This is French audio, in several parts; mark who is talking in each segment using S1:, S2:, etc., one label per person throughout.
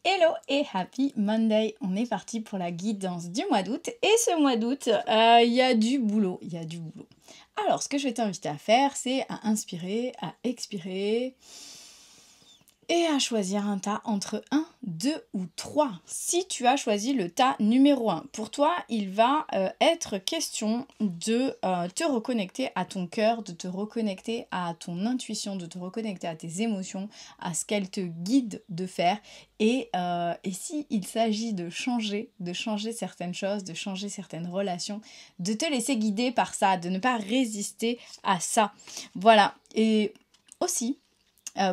S1: Hello et happy Monday. On est parti pour la guidance du mois d'août. Et ce mois d'août, il y a du boulot. Alors, ce que je vais t'inviter à faire, c'est à inspirer, à expirer et à choisir un tas entre 1, 2 ou 3. Si tu as choisi le tas numéro 1, pour toi, il va être question de te reconnecter à ton cœur, de te reconnecter à ton intuition, de te reconnecter à tes émotions, à ce qu'elles te guident de faire. Et s'il s'agit de changer certaines choses, de changer certaines relations, de te laisser guider par ça, de ne pas résister à ça. Voilà. Et aussi,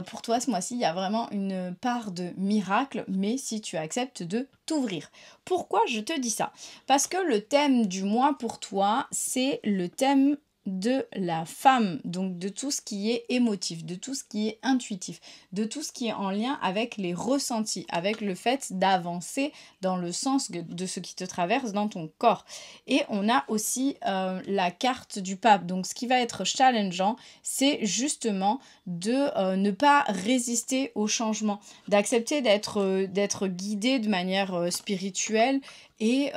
S1: pour toi, ce mois-ci, il y a vraiment une part de miracle, mais si tu acceptes de t'ouvrir. Pourquoi je te dis ça? Parce que le thème du mois pour toi, c'est le thème de la femme, donc de tout ce qui est émotif, de tout ce qui est intuitif, de tout ce qui est en lien avec les ressentis, avec le fait d'avancer dans le sens de ce qui te traverse dans ton corps. Et on a aussi la carte du pape. Donc ce qui va être challengeant, c'est justement de ne pas résister au changement, d'accepter d'être guidé de manière spirituelle et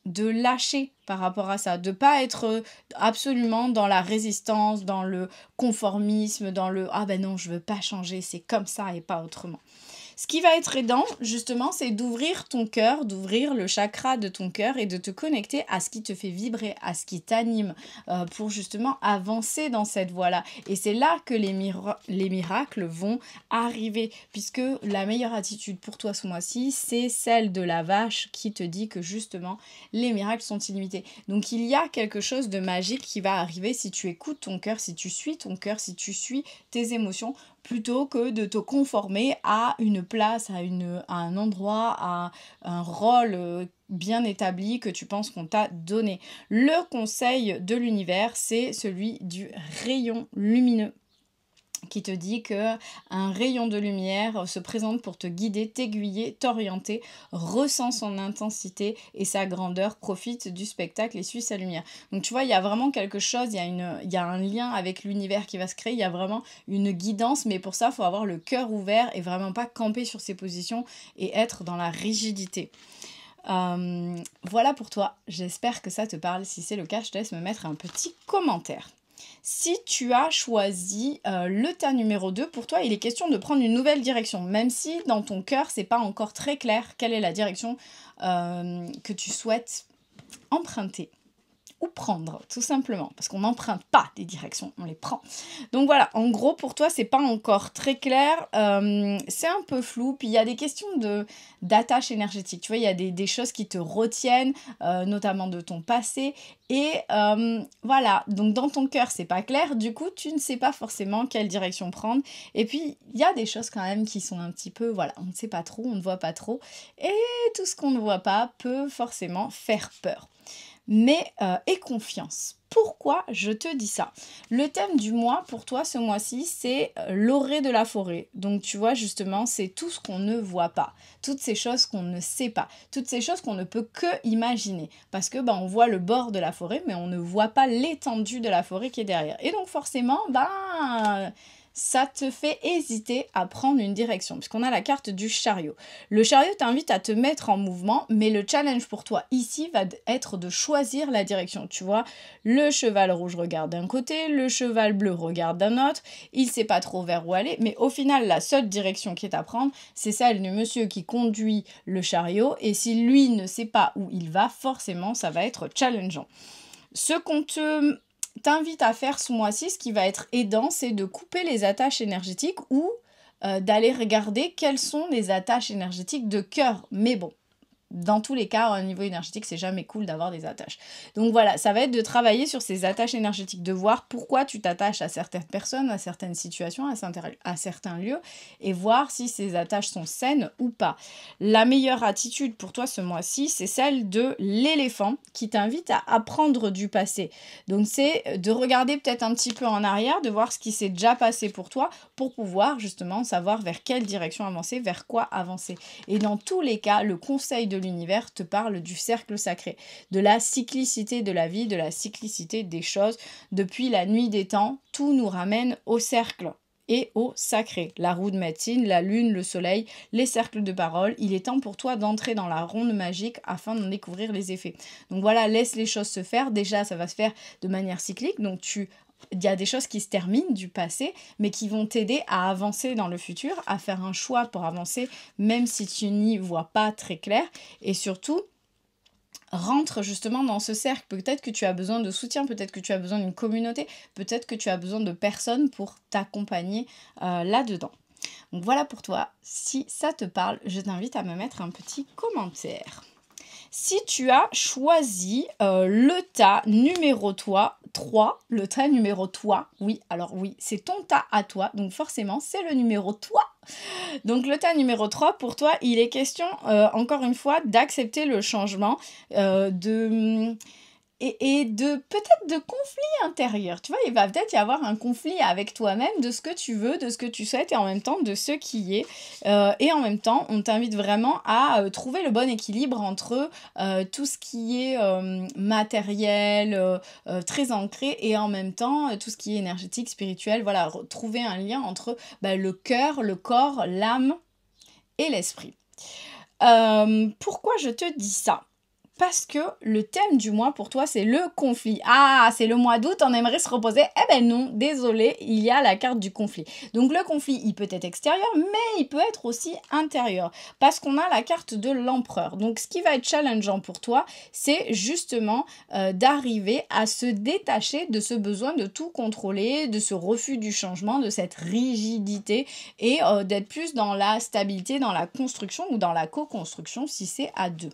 S1: de lâcher par rapport à ça, de pas être absolument dans la résistance, dans le conformisme, dans le « ah ben non, je veux pas changer, c'est comme ça et pas autrement ». Ce qui va être aidant, justement, c'est d'ouvrir ton cœur, d'ouvrir le chakra de ton cœur et de te connecter à ce qui te fait vibrer, à ce qui t'anime, pour justement avancer dans cette voie-là. Et c'est là que les miracles vont arriver, puisque la meilleure attitude pour toi ce mois-ci, c'est celle de la vache qui te dit que justement, les miracles sont illimités. Donc il y a quelque chose de magique qui va arriver si tu écoutes ton cœur, si tu suis ton cœur, si tu suis tes émotions, plutôt que de te conformer à une place, à un endroit, à un rôle bien établi que tu penses qu'on t'a donné. Le conseil de l'univers, c'est celui du rayon lumineux, qui te dit que un rayon de lumière se présente pour te guider, t'aiguiller, t'orienter, ressent son intensité et sa grandeur, profite du spectacle et suit sa lumière. Donc tu vois, il y a vraiment quelque chose, il y a un lien avec l'univers qui va se créer, il y a vraiment une guidance, mais pour ça, il faut avoir le cœur ouvert et vraiment pas camper sur ses positions et être dans la rigidité. Voilà pour toi, j'espère que ça te parle. Si c'est le cas, je te laisse me mettre un petit commentaire. Si tu as choisi le tas numéro 2, pour toi, il est question de prendre une nouvelle direction, même si dans ton cœur, c'est pas encore très clair quelle est la direction que tu souhaites emprunter. Ou prendre, tout simplement, parce qu'on n'emprunte pas des directions, on les prend. Donc voilà, en gros, pour toi, c'est pas encore très clair, c'est un peu flou, puis il y a des questions d'attache énergétique, tu vois, il y a des choses qui te retiennent, notamment de ton passé, et voilà, donc dans ton cœur, c'est pas clair, du coup, tu ne sais pas forcément quelle direction prendre, et puis, il y a des choses quand même qui sont un petit peu, voilà, on ne sait pas trop, on ne voit pas trop, et tout ce qu'on ne voit pas peut forcément faire peur. Mais aie confiance. Pourquoi je te dis ça? Le thème du mois pour toi ce mois-ci, c'est l'orée de la forêt. Donc tu vois justement, c'est tout ce qu'on ne voit pas, toutes ces choses qu'on ne sait pas, toutes ces choses qu'on ne peut que imaginer. Parce que on voit le bord de la forêt, mais on ne voit pas l'étendue de la forêt qui est derrière. Et donc forcément, ça te fait hésiter à prendre une direction, puisqu'on a la carte du chariot. Le chariot t'invite à te mettre en mouvement, mais le challenge pour toi ici va être de choisir la direction. Tu vois, le cheval rouge regarde d'un côté, le cheval bleu regarde d'un autre, il sait pas trop vers où aller, mais au final, la seule direction qui est à prendre, c'est celle du monsieur qui conduit le chariot, et si lui ne sait pas où il va, forcément, ça va être challengeant. Ce qu'on t'invite à faire ce mois-ci, ce qui va être aidant, c'est de couper les attaches énergétiques ou d'aller regarder quelles sont les attaches énergétiques de cœur. Mais bon, dans tous les cas, au niveau énergétique, c'est jamais cool d'avoir des attaches. Donc voilà, ça va être de travailler sur ces attaches énergétiques, de voir pourquoi tu t'attaches à certaines personnes, à certaines situations, à certains lieux, et voir si ces attaches sont saines ou pas. La meilleure attitude pour toi ce mois-ci, c'est celle de l'éléphant qui t'invite à apprendre du passé. Donc c'est de regarder peut-être un petit peu en arrière, de voir ce qui s'est déjà passé pour toi, pour pouvoir justement savoir vers quelle direction avancer, vers quoi avancer. Et dans tous les cas, le conseil de l'univers te parle du cercle sacré, de la cyclicité de la vie, de la cyclicité des choses. Depuis la nuit des temps, tout nous ramène au cercle. et au sacré. La roue de médecine, la lune, le soleil, les cercles de parole. Il est temps pour toi d'entrer dans la ronde magique afin d'en découvrir les effets. Donc voilà, laisse les choses se faire. Déjà, ça va se faire de manière cyclique. Donc il y a des choses qui se terminent du passé, mais qui vont t'aider à avancer dans le futur, à faire un choix pour avancer, même si tu n'y vois pas très clair. Et surtout, rentre justement dans ce cercle. Peut-être que tu as besoin de soutien, peut-être que tu as besoin d'une communauté, peut-être que tu as besoin de personnes pour t'accompagner là-dedans. Donc voilà pour toi. Si ça te parle, je t'invite à me mettre un petit commentaire. Si tu as choisi le tas numéro 3, le tas numéro toi, oui, alors oui, c'est ton tas à toi, donc forcément, c'est le numéro toi. Donc le tas numéro 3, pour toi, il est question, encore une fois, d'accepter le changement, et de peut-être de conflits intérieurs. Tu vois, il va peut-être y avoir un conflit avec toi-même de ce que tu veux, de ce que tu souhaites et en même temps de ce qui est. Et en même temps, on t'invite vraiment à trouver le bon équilibre entre tout ce qui est matériel, très ancré et en même temps tout ce qui est énergétique, spirituel. Voilà, trouver un lien entre le cœur, le corps, l'âme et l'esprit. Pourquoi je te dis ça ? Parce que le thème du mois pour toi, c'est le conflit. Ah, c'est le mois d'août, on aimerait se reposer. Eh ben non, désolé, il y a la carte du conflit. Donc le conflit, il peut être extérieur, mais il peut être aussi intérieur. Parce qu'on a la carte de l'empereur. Donc ce qui va être challengeant pour toi, c'est justement d'arriver à se détacher de ce besoin de tout contrôler, de ce refus du changement, de cette rigidité et d'être plus dans la stabilité, dans la construction ou dans la co-construction si c'est à deux.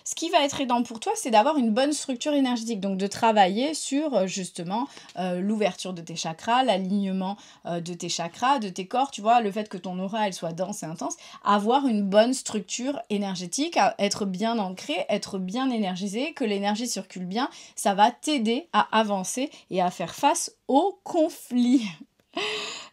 S1: Ce qui va être aidant pour toi, c'est d'avoir une bonne structure énergétique, donc de travailler sur justement l'ouverture de tes chakras, l'alignement de tes chakras, de tes corps, tu vois, le fait que ton aura elle soit dense et intense, avoir une bonne structure énergétique, être bien ancré, être bien énergisé, que l'énergie circule bien, ça va t'aider à avancer et à faire face aux conflits.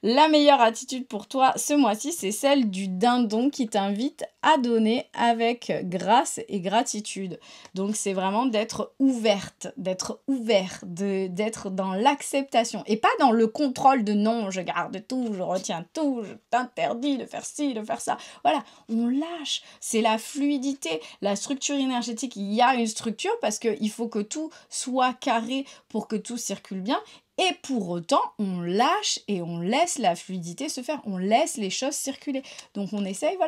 S1: La meilleure attitude pour toi ce mois-ci, c'est celle du dindon qui t'invite à donner avec grâce et gratitude. Donc c'est vraiment d'être ouverte, d'être ouvert, d'être dans l'acceptation et pas dans le contrôle de non, je garde tout, je retiens tout, je t'interdis de faire ci, de faire ça. Voilà, on lâche. C'est la fluidité, la structure énergétique. Il y a une structure parce qu'il faut que tout soit carré pour que tout circule bien. Et pour autant, on lâche et on laisse la fluidité se faire, on laisse les choses circuler. Donc on essaye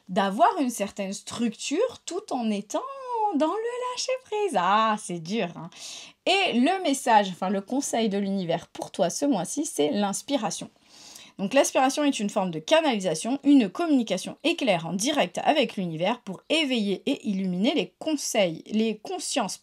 S1: d'avoir une certaine structure tout en étant dans le lâcher-prise. Ah, c'est dur, hein. Et le message, le conseil de l'univers pour toi ce mois-ci, c'est l'inspiration. Donc l'inspiration est une forme de canalisation, une communication éclair en direct avec l'univers pour éveiller et illuminer les consciences.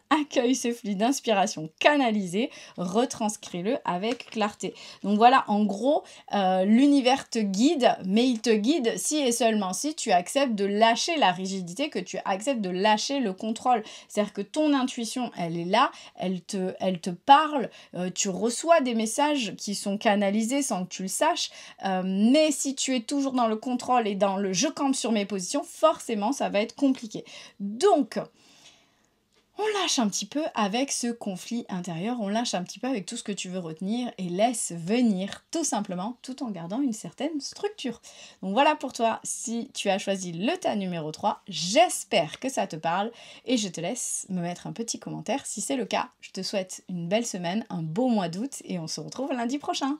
S1: Accueille ce flux d'inspiration canalisé, retranscris-le avec clarté. Donc voilà, en gros, l'univers te guide, mais il te guide si et seulement si tu acceptes de lâcher la rigidité, que tu acceptes de lâcher le contrôle. C'est-à-dire que ton intuition, elle est là, elle te parle, tu reçois des messages qui sont canalisés sans que tu le saches, mais si tu es toujours dans le contrôle et dans le je campe sur mes positions, forcément ça va être compliqué. Donc on lâche un petit peu avec ce conflit intérieur, on lâche un petit peu avec tout ce que tu veux retenir et laisse venir tout simplement tout en gardant une certaine structure. Donc voilà pour toi, si tu as choisi le tas numéro 3, j'espère que ça te parle et je te laisse me mettre un petit commentaire si c'est le cas. Je te souhaite une belle semaine, un beau mois d'août et on se retrouve lundi prochain.